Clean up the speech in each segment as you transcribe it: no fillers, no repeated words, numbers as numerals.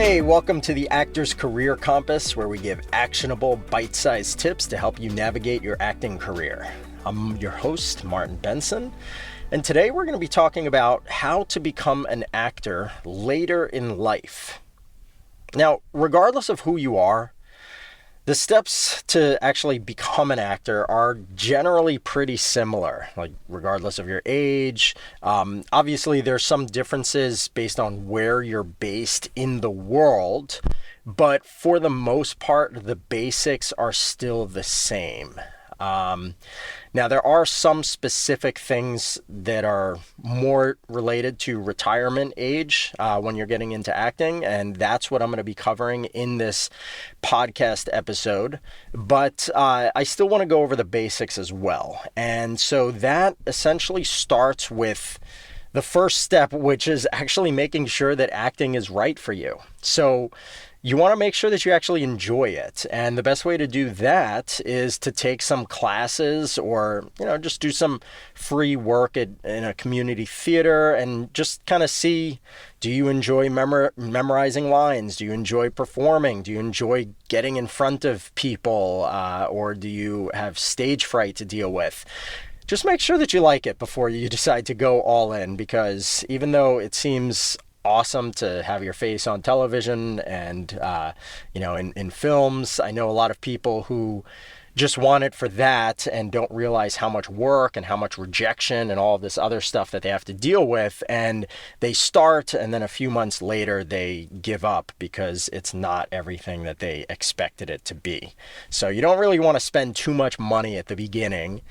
Hey, welcome to the Actor's Career Compass, where we give actionable, bite-sized tips to help you navigate your acting career. I'm your host, Martin Benson, and today we're going to be talking about how to become an actor later in life. Now, regardless of who you are, the steps to actually become an actor are generally pretty similar, like regardless of your age. Obviously, there's some differences based on where you're based in the world, but for the most part, the basics are still the same. Now, there are some specific things that are more related to retirement age when you're getting into acting, and that's what I'm going to be covering in this podcast episode. But I still want to go over the basics as well. And so that essentially starts with the first step, which is actually making sure that acting is right for you. So you want to make sure that you actually enjoy it. And the best way to do that is to take some classes or, just do some free work in a community theater and just kind of see, do you enjoy memorizing lines? Do you enjoy performing? Do you enjoy getting in front of people? Or do you have stage fright to deal with? Just make sure that you like it before you decide to go all in, because even though it seems awesome to have your face on television and, in films, I know a lot of people who just want it for that and don't realize how much work and how much rejection and all of this other stuff that they have to deal with. And they start, and then a few months later, they give up because it's not everything that they expected it to be. So you don't really want to spend too much money at the beginning.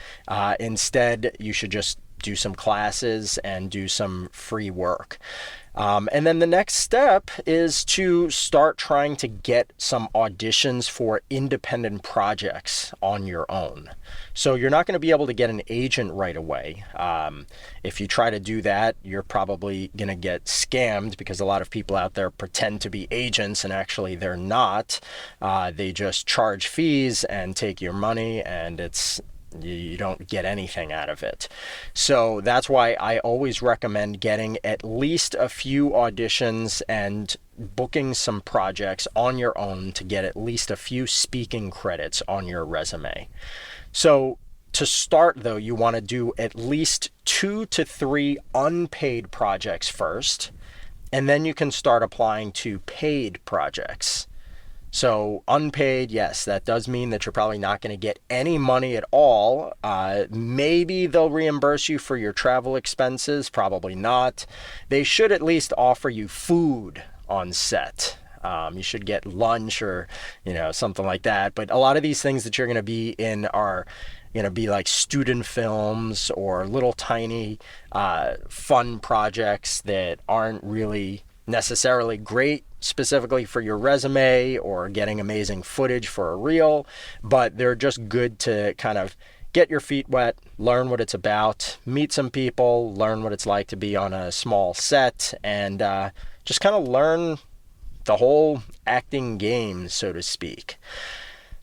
Instead, you should just do some classes and do some free work. And then the next step is to start trying to get some auditions for independent projects on your own. So you're not going to be able to get an agent right away. If you try to do that, you're probably going to get scammed, because a lot of people out there pretend to be agents and actually they're not. They just charge fees and take your money, and you don't get anything out of it. So that's why I always recommend getting at least a few auditions and booking some projects on your own to get at least a few speaking credits on your resume. So to start, though, you want to do at least 2 to 3 unpaid projects first, and then you can start applying to paid projects. So unpaid, yes, that does mean that you're probably not going to get any money at all. Maybe they'll reimburse you for your travel expenses, probably not. They should at least offer you food on set. You should get lunch or, something like that. But a lot of these things that you're going to be in are going to be like student films or little tiny fun projects that aren't really necessarily great specifically for your resume or getting amazing footage for a reel, but they're just good to kind of get your feet wet, learn what it's about, meet some people, learn what it's like to be on a small set, and just kind of learn the whole acting game, so to speak.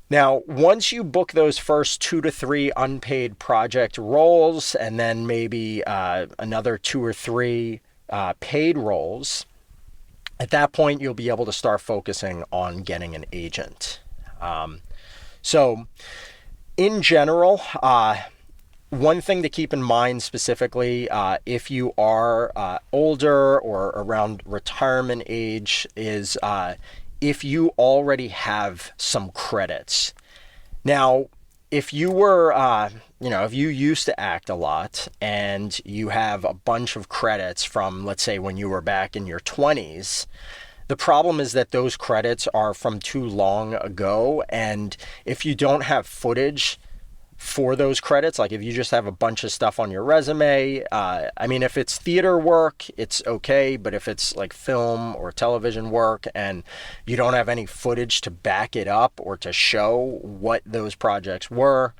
Now, once you book those first 2 to 3 unpaid project roles, and then maybe another 2 or 3 paid roles, at that point, you'll be able to start focusing on getting an agent. So in general, one thing to keep in mind specifically, if you are older or around retirement age, is if you already have some credits. Now, if you were, if you used to act a lot and you have a bunch of credits from, let's say, when you were back in your 20s, the problem is that those credits are from too long ago. And if you don't have footage for those credits, like if you just have a bunch of stuff on your resume, if it's theater work, it's okay. But if it's like film or television work and you don't have any footage to back it up or to show what those projects were,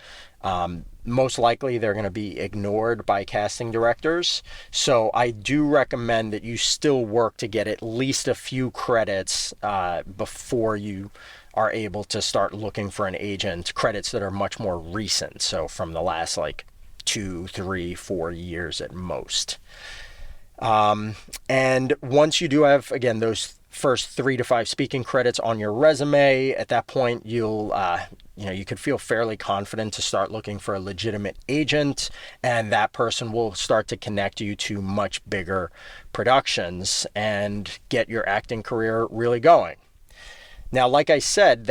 most likely they're going to be ignored by casting directors. So I do recommend that you still work to get at least a few credits before you are able to start looking for an agent, credits that are much more recent. So from the last 2, 3, 4 years at most. And once you do have, again, those first 3 to 5 speaking credits on your resume. At that point, you could feel fairly confident to start looking for a legitimate agent, and that person will start to connect you to much bigger productions and get your acting career really going. Now, like I said,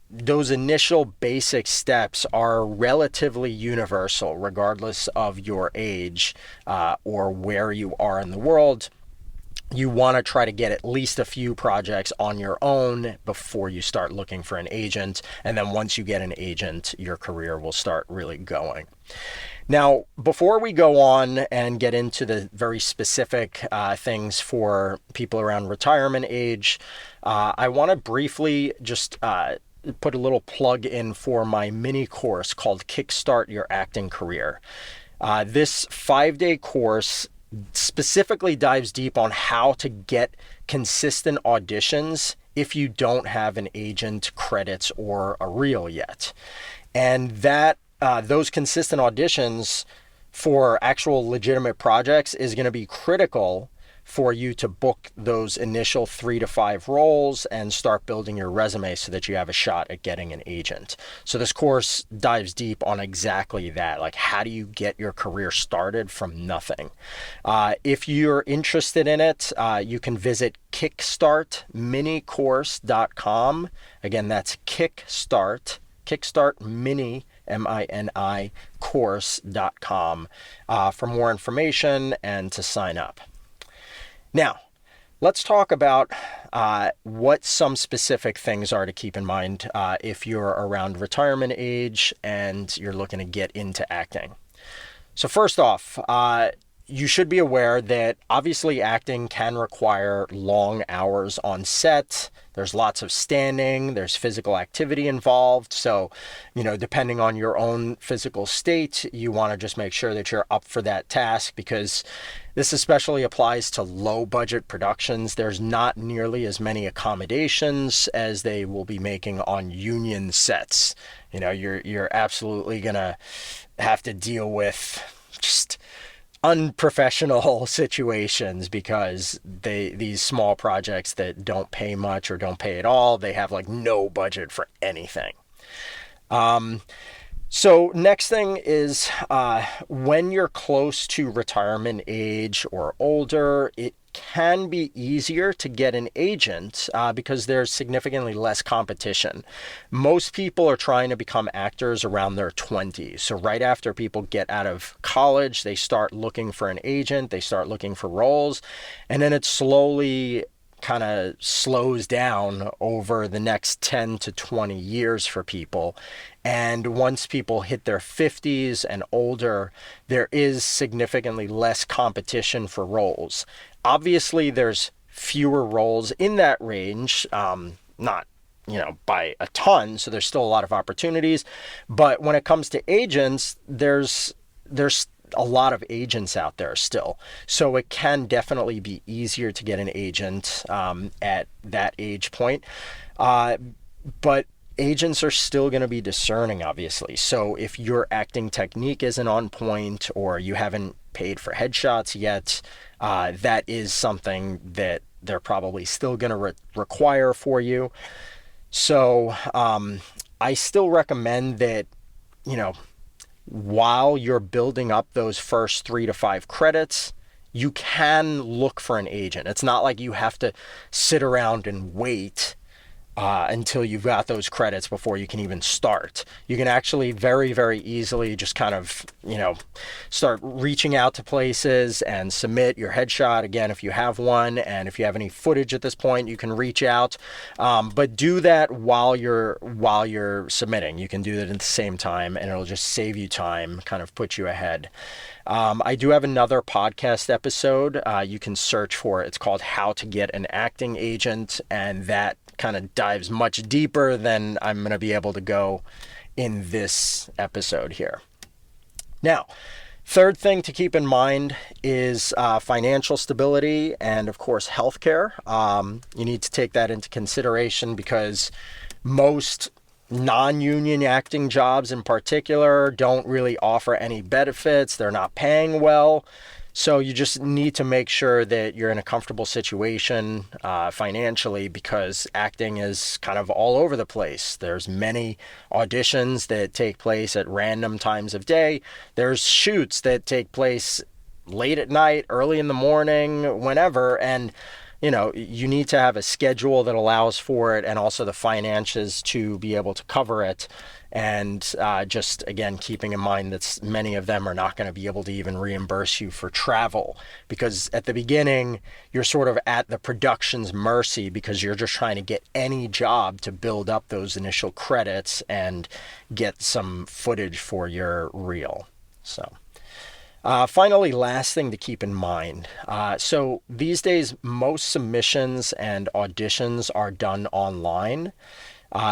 those initial basic steps are relatively universal, regardless of your age or where you are in the world. You want to try to get at least a few projects on your own before you start looking for an agent. And then once you get an agent, your career will start really going. Now, before we go on and get into the very specific things for people around retirement age, I want to briefly just put a little plug in for my mini course called Kickstart Your Acting Career. This 5-day course specifically dives deep on how to get consistent auditions if you don't have an agent, credits, or a reel yet. And those consistent auditions for actual legitimate projects is going to be critical for you to book those initial 3 to 5 roles and start building your resume so that you have a shot at getting an agent. So this course dives deep on exactly that, like how do you get your career started from nothing. If you're interested in it, you can visit kickstartminicourse.com. Again, that's kickstartmini, MINI course.com for more information and to sign up. Now, let's talk about what some specific things are to keep in mind if you're around retirement age and you're looking to get into acting. So first off, you should be aware that obviously acting can require long hours on set. There's lots of standing, there's physical activity involved. So, depending on your own physical state, you want to just make sure that you're up for that task, because this especially applies to low budget productions. There's not nearly as many accommodations as they will be making on union sets. You're absolutely going to have to deal with just unprofessional situations because these small projects that don't pay much or don't pay at all, they have like no budget for anything. So next thing is when you're close to retirement age or older, it can be easier to get an agent because there's significantly less competition. Most people are trying to become actors around their 20s. So right after people get out of college, they start looking for an agent, they start looking for roles, and then it slowly kind of slows down over the next 10 to 20 years for people. And once people hit their 50s and older, there is significantly less competition for roles. Obviously, there's fewer roles in that range, not by a ton, so there's still a lot of opportunities. But when it comes to agents, there's a lot of agents out there still. So it can definitely be easier to get an agent at that age point. But agents are still going to be discerning, obviously. So if your acting technique isn't on point or you haven't paid for headshots yet, that is something that they're probably still going to require for you. So I still recommend that, while you're building up those first 3 to 5 credits, you can look for an agent. It's not like you have to sit around and wait until you've got those credits before you can even start. You can actually very, very easily just kind of, start reaching out to places and submit your headshot. Again, if you have one, and if you have any footage at this point, you can reach out. But do that while you're submitting. You can do that at the same time, and it'll just save you time, kind of put you ahead. I do have another podcast episode you can search for. It's called How to Get an Acting Agent, and that kind of dives much deeper than I'm going to be able to go in this episode here. Now, third thing to keep in mind is financial stability and, of course, healthcare. You need to take that into consideration because most non-union acting jobs in particular don't really offer any benefits. They're not paying well. So you just need to make sure that you're in a comfortable situation financially, because acting is kind of all over the place. There's many auditions that take place at random times of day. There's shoots that take place late at night, early in the morning, whenever. And you need to have a schedule that allows for it, and also the finances to be able to cover it. And just, again, keeping in mind that many of them are not going to be able to even reimburse you for travel, because at the beginning, you're sort of at the production's mercy, because you're just trying to get any job to build up those initial credits and get some footage for your reel. So. Finally, last thing to keep in mind. So these days, most submissions and auditions are done online.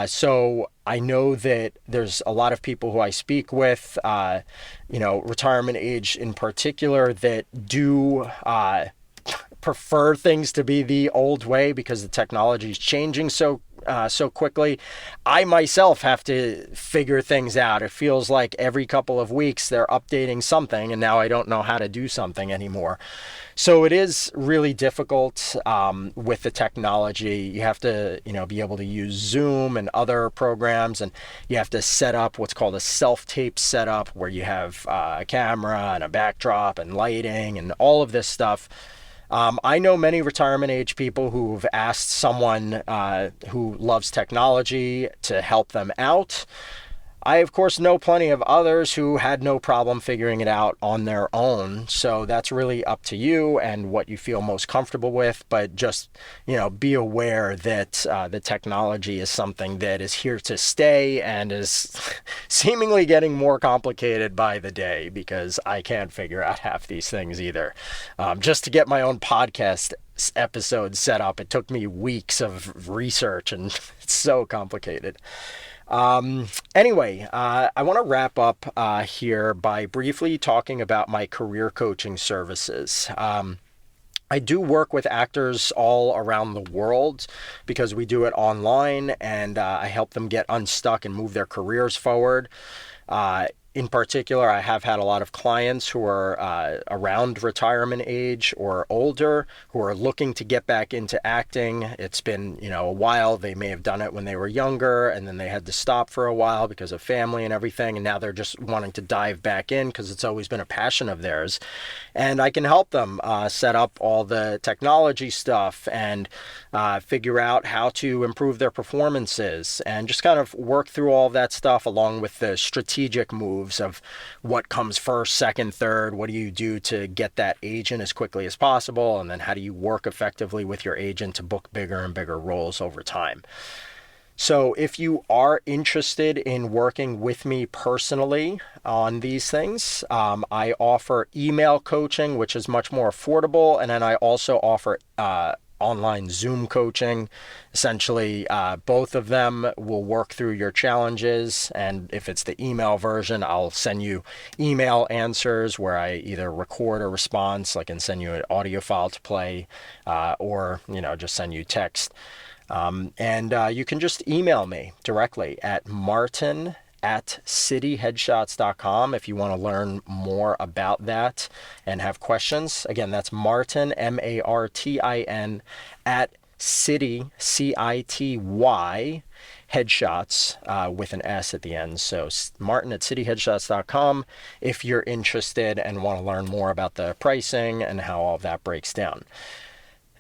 So I know that there's a lot of people who I speak with, retirement age in particular, that do prefer things to be the old way, because the technology is changing so quickly. I myself have to figure things out. It feels like every couple of weeks they're updating something, and now I don't know how to do something anymore. So it is really difficult with the technology. You have to, be able to use Zoom and other programs, and you have to set up what's called a self-tape setup, where you have a camera and a backdrop and lighting and all of this stuff. I know many retirement age people who've asked someone who loves technology to help them out. I, of course, know plenty of others who had no problem figuring it out on their own. So that's really up to you and what you feel most comfortable with. But just, be aware that the technology is something that is here to stay and is seemingly getting more complicated by the day, because I can't figure out half these things either. Just to get my own podcast episode set up, it took me weeks of research, and it's so complicated. Anyway, I want to wrap up here by briefly talking about my career coaching services. I do work with actors all around the world, because we do it online, and I help them get unstuck and move their careers forward. In particular, I have had a lot of clients who are around retirement age or older, who are looking to get back into acting. It's been, a while. They may have done it when they were younger, and then they had to stop for a while because of family and everything, and now they're just wanting to dive back in because it's always been a passion of theirs. And I can help them set up all the technology stuff and figure out how to improve their performances, and just kind of work through all of that stuff, along with the strategic moves of what comes first, second, third. What do you do to get that agent as quickly as possible? And then how do you work effectively with your agent to book bigger and bigger roles over time? So if you are interested in working with me personally on these things, I offer email coaching, which is much more affordable. And then I also offer online Zoom coaching. Essentially, both of them will work through your challenges. And if it's the email version, I'll send you email answers where I either record a response, like, and send you an audio file to play, or, just send you text. And you can just email me directly at martin@cityheadshots.com if you want to learn more about that and have questions. Again, that's Martin, Martin, at City, City, headshots, with an S at the end. So martin@cityheadshots.com if you're interested and want to learn more about the pricing and how all of that breaks down.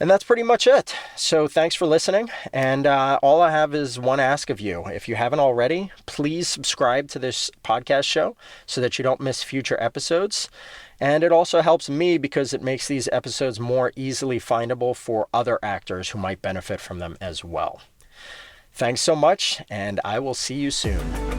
And that's pretty much it. So thanks for listening. And all I have is one ask of you. If you haven't already, please subscribe to this podcast show so that you don't miss future episodes. And it also helps me because it makes these episodes more easily findable for other actors who might benefit from them as well. Thanks so much, and I will see you soon.